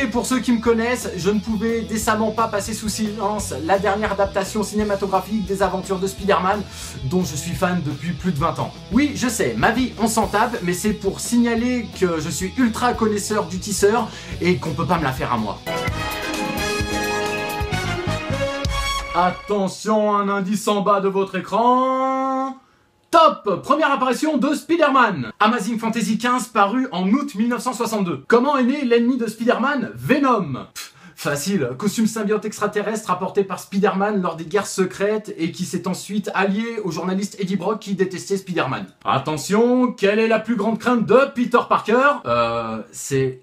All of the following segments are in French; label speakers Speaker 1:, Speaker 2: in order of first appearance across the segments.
Speaker 1: pour ceux qui me connaissent, je ne pouvais décemment pas passer sous silence la dernière adaptation cinématographique des aventures de Spider-Man, dont je suis fan depuis plus de 20 ans. Oui, je sais, ma vie on s'en tape, mais c'est pour signaler que je suis ultra connaisseur du tisseur et qu'on peut pas me la faire à moi. Attention, un indice en bas de votre écran. Top! Première apparition de Spider-Man. Amazing Fantasy XV paru en août 1962. Comment est né l'ennemi de Spider-Man? Venom. Facile, costume symbiote extraterrestre apporté par Spider-Man lors des guerres secrètes et qui s'est ensuite allié au journaliste Eddie Brock qui détestait Spider-Man. Attention, quelle est la plus grande crainte de Peter Parker? C'est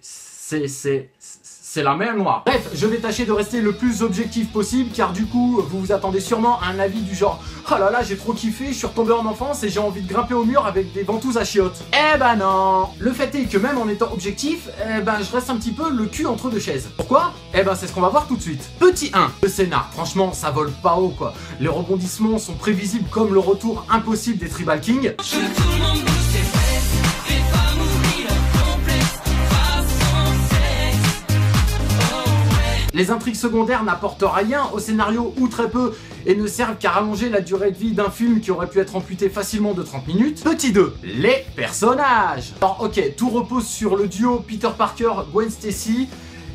Speaker 1: la mer Noire. Bref, je vais tâcher de rester le plus objectif possible car du coup, vous vous attendez sûrement à un avis du genre « Oh là là, j'ai trop kiffé, je suis retombé en enfance et j'ai envie de grimper au mur avec des ventouses à chiottes. » Eh ben non. Le fait est que même en étant objectif, je reste un petit peu le cul entre deux chaises. Pourquoi? Eh ben c'est ce qu'on va voir tout de suite. Petit 1, le scénar. Franchement, ça vole pas haut quoi. Les rebondissements sont prévisibles comme le retour impossible des Tribal Kings. Les intrigues secondaires n'apportent rien au scénario ou très peu et ne servent qu'à rallonger la durée de vie d'un film qui aurait pu être amputé facilement de 30 minutes. Petit 2, les personnages. Alors ok, tout repose sur le duo Peter Parker-Gwen Stacy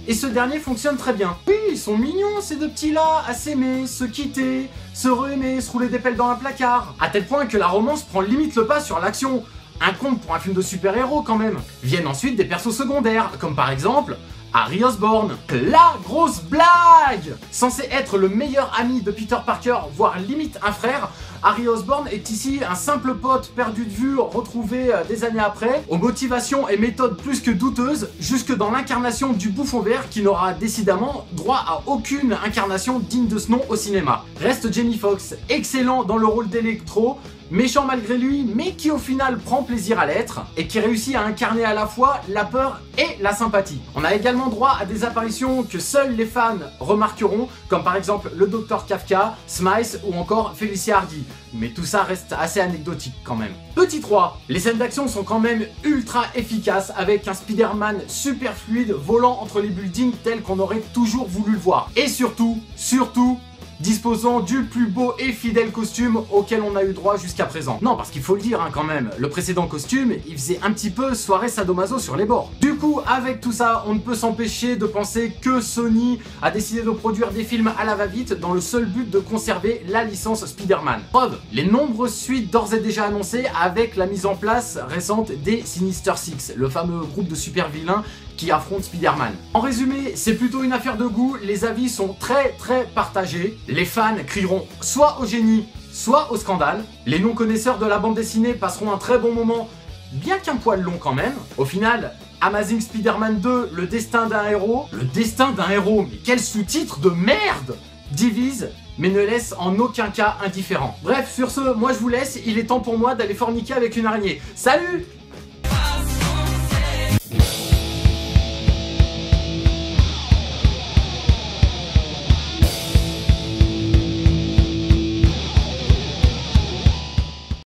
Speaker 1: et ce dernier fonctionne très bien. Oui, ils sont mignons ces deux petits-là, à s'aimer, se quitter, se re-aimer, se rouler des pelles dans un placard. À tel point que la romance prend limite le pas sur l'action. Un conte pour un film de super-héros quand même. Viennent ensuite des persos secondaires, comme par exemple Harry Osborn. La grosse blague! Censé être le meilleur ami de Peter Parker, voire limite un frère, Harry Osborn est ici un simple pote perdu de vue, retrouvé des années après, aux motivations et méthodes plus que douteuses, jusque dans l'incarnation du bouffon vert qui n'aura décidément droit à aucune incarnation digne de ce nom au cinéma. Reste Jamie Foxx, excellent dans le rôle d'Electro, méchant malgré lui, mais qui au final prend plaisir à l'être, et qui réussit à incarner à la fois la peur et la sympathie. On a également droit à des apparitions que seuls les fans remarqueront, comme par exemple le Dr Kafka, Smythe ou encore Felicia Hardy. Mais tout ça reste assez anecdotique quand même. Petit 3, les scènes d'action sont quand même ultra efficaces avec un Spider-Man super fluide volant entre les buildings tel qu'on aurait toujours voulu le voir. Et surtout, disposant du plus beau et fidèle costume auquel on a eu droit jusqu'à présent. Non, parce qu'il faut le dire quand même, le précédent costume, il faisait un petit peu soirée sadomaso sur les bords. Du coup, avec tout ça, on ne peut s'empêcher de penser que Sony a décidé de produire des films à la va-vite dans le seul but de conserver la licence Spider-Man. Preuve, les nombreuses suites d'ores et déjà annoncées avec la mise en place récente des Sinister Six, le fameux groupe de super vilains qui affronte Spider-Man. En résumé, c'est plutôt une affaire de goût, les avis sont très partagés. Les fans crieront soit au génie, soit au scandale. Les non-connaisseurs de la bande dessinée passeront un très bon moment, bien qu'un poil long quand même. Au final, Amazing Spider-Man 2, le destin d'un héros. Le destin d'un héros, mais quel sous-titre de merde! Divise, mais ne laisse en aucun cas indifférent. Bref, sur ce, moi je vous laisse, il est temps pour moi d'aller forniquer avec une araignée. Salut!